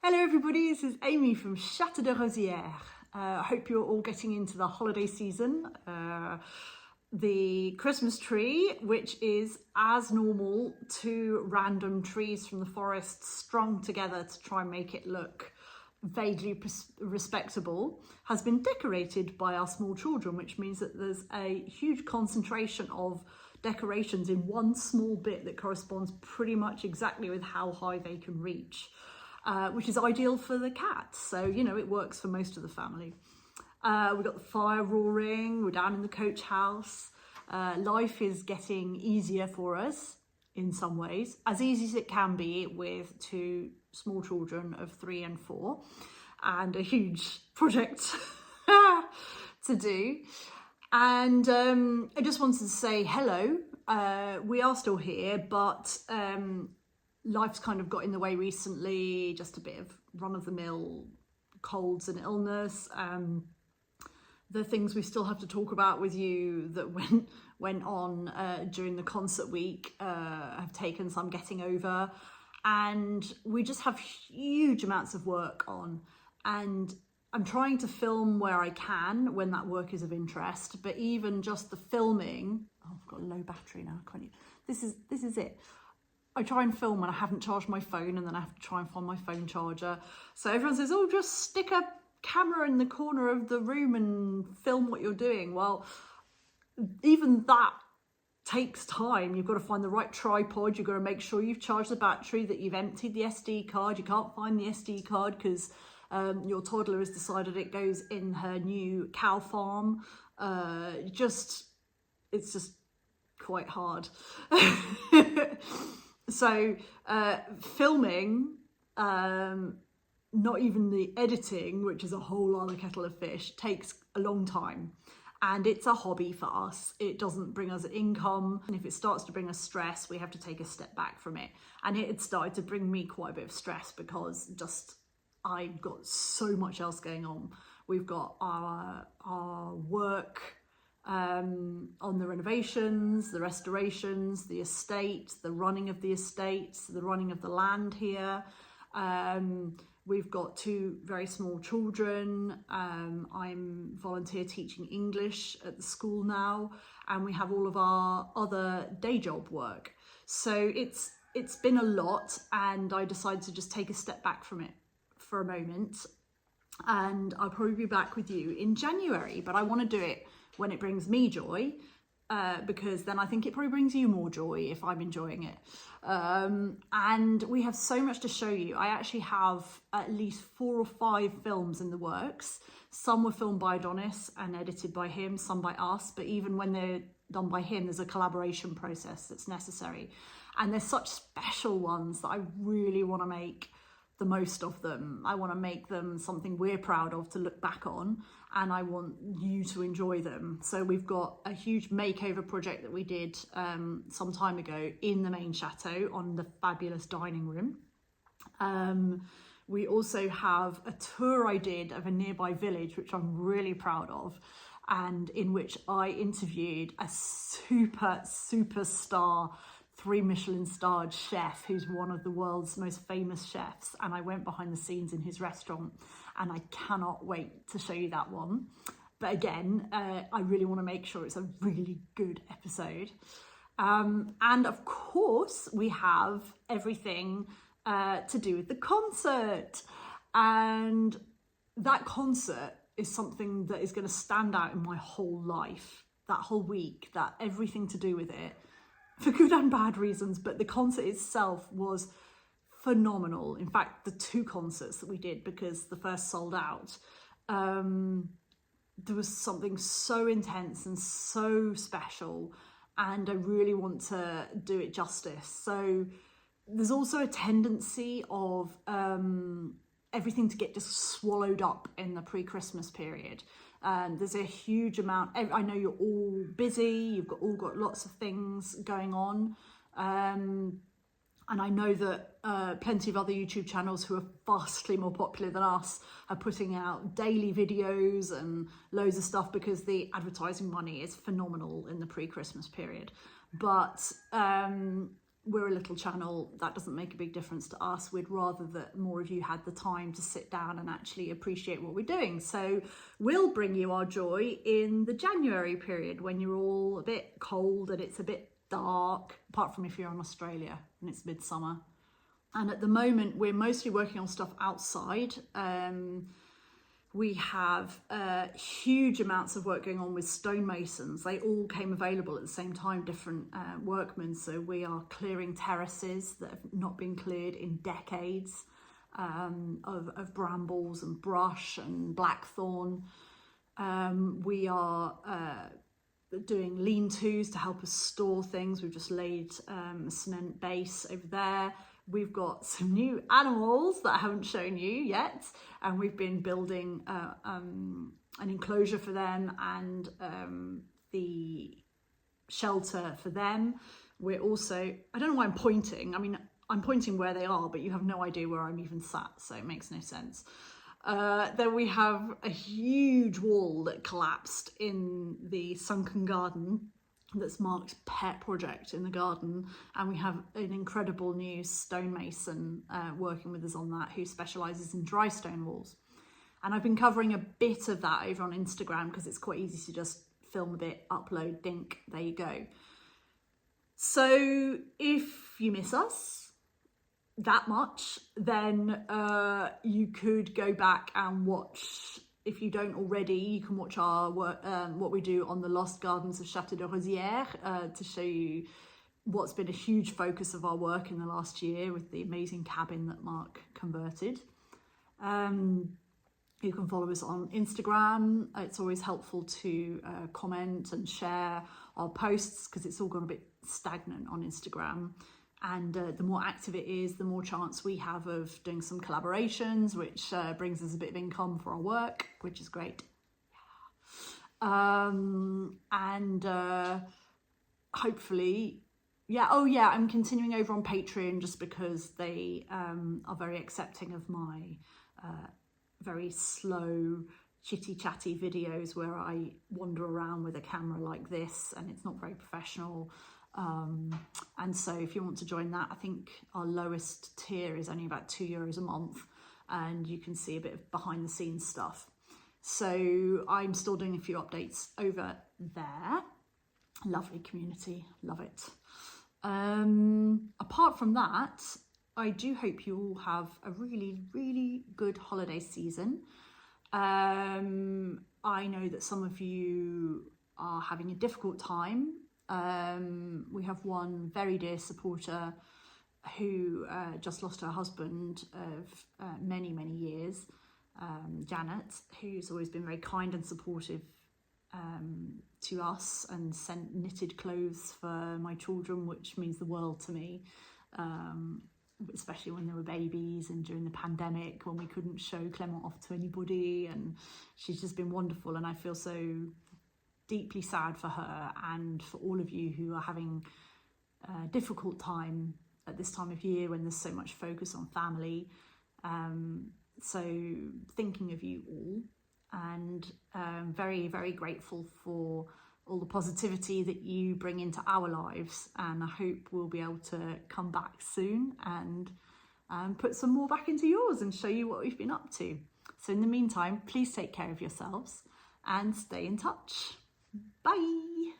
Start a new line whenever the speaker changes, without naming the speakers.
Hello everybody, this is Amy from Chateau de Rosieres. I hope you're all getting into the holiday season. The Christmas tree, which is as normal, two random trees from the forest strung together to try and make it look vaguely respectable, has been decorated by our small children, which means that there's a huge concentration of decorations in one small bit that corresponds pretty much exactly with how high they can reach. Which is ideal for the cat. So, you know, it works for most of the family. We've got the fire roaring, we're down in the coach house. Life is getting easier for us in some ways, as easy as it can be with two small children of 3 and 4 and a huge project to do. And I just wanted to say hello. We are still here, but life's kind of got in the way recently, just a bit of run-of-the-mill colds and illness. The things we still have to talk about with you that went on during the concert week have taken some getting over. And we just have huge amounts of work on. And I'm trying to film where I can when that work is of interest. But even just the filming, oh, I've got a low battery now, can't you? This is it. I try and film when I haven't charged my phone, and then I have to try and find my phone charger. So everyone says, oh, just stick a camera in the corner of the room and film what you're doing. Well, even that takes time. You've got to find the right tripod. You've got to make sure you've charged the battery, that you've emptied the SD card. You can't find the SD card because your toddler has decided it goes in her new cow farm. It's just quite hard. So filming, not even the editing, which is a whole other kettle of fish, takes a long time. And it's a hobby for us. It doesn't bring us income. And if it starts to bring us stress, we have to take a step back from it. And it had started to bring me quite a bit of stress because I've got so much else going on. We've got our work on the renovations, the restorations, the estate, the running of the estates, the running of the land here. We've got 2 very small children. I'm volunteer teaching English at the school now, and we have all of our other day job work. So it's been a lot, and I decided to just take a step back from it for a moment, and I'll probably be back with you in January, but I want to do it when it brings me joy, because then I think it probably brings you more joy if I'm enjoying it. And we have so much to show you. I actually have at least 4 or 5 films in the works. Some were filmed by Adonis and edited by him, some by us, but even when they're done by him, there's a collaboration process that's necessary. And there's such special ones that I really want to make the most of them. I want to make them something we're proud of to look back on, and I want you to enjoy them. So we've got a huge makeover project that we did some time ago in the main chateau on the fabulous dining room. We also have a tour I did of a nearby village, which I'm really proud of, and in which I interviewed a superstar 3 Michelin starred chef who's one of the world's most famous chefs, and I went behind the scenes in his restaurant, and I cannot wait to show you that one. But again, I really want to make sure it's a really good episode. And of course we have everything to do with the concert, and that concert is something that is going to stand out in my whole life, that whole week, that everything to do with it, for good and bad reasons. But the concert itself was phenomenal. In fact, the 2 concerts that we did, because the first sold out, there was something so intense and so special, and I really want to do it justice. So there's also a tendency of everything to get just swallowed up in the pre-Christmas period. There's a huge amount. I know you're all busy, you've all got lots of things going on. And I know that plenty of other YouTube channels who are vastly more popular than us are putting out daily videos and loads of stuff, because the advertising money is phenomenal in the pre-Christmas period. But we're a little channel, that doesn't make a big difference to us. We'd rather that more of you had the time to sit down and actually appreciate what we're doing. So we'll bring you our joy in the January period when you're all a bit cold and it's a bit dark, apart from if you're in Australia and it's midsummer. And at the moment, we're mostly working on stuff outside. We have huge amounts of work going on with stonemasons. They all came available at the same time, different workmen. So we are clearing terraces that have not been cleared in decades of brambles and brush and blackthorn. We are doing lean-tos to help us store things. We've just laid a cement base over there. We've got some new animals that I haven't shown you yet, and we've been building an enclosure for them and the shelter for them. We're also, I don't know why I'm pointing. I mean, I'm pointing where they are, but you have no idea where I'm even sat, so it makes no sense. Then we have a huge wall that collapsed in the sunken garden. That's Marc's pet project in the garden, and we have an incredible new stonemason working with us on that, who specialises in dry stone walls. And I've been covering a bit of that over on Instagram because it's quite easy to just film a bit, upload, dink, there you go. So if you miss us that much, then you could go back and watch. If you don't already, you can watch our work, what we do on the lost gardens of Chateau de Rosieres to show you what's been a huge focus of our work in the last year with the amazing cabin that Marc converted. You can follow us on Instagram. It's always helpful to comment and share our posts because it's all gone a bit stagnant on Instagram. And the more active it is, the more chance we have of doing some collaborations, which brings us a bit of income for our work, which is great. Hopefully, I'm continuing over on Patreon just because they are very accepting of my very slow, chitty-chatty videos where I wander around with a camera like this, and it's not very professional. And so if you want to join that, I think our lowest tier is only about €2 a month, and you can see a bit of behind the scenes stuff. So I'm still doing a few updates over there. Lovely community, love it. Apart from that, I do hope you all have a really, really good holiday season. I know that some of you are having a difficult time. We have one very dear supporter who just lost her husband of many, many years, Janet, who's always been very kind and supportive to us and sent knitted clothes for my children, which means the world to me, especially when they were babies and during the pandemic when we couldn't show Clement off to anybody. And she's just been wonderful, and I feel so deeply sad for her and for all of you who are having a difficult time at this time of year when there's so much focus on family. So thinking of you all, and very, very grateful for all the positivity that you bring into our lives, and I hope we'll be able to come back soon and put some more back into yours and show you what we've been up to. So in the meantime, please take care of yourselves and stay in touch. Bye.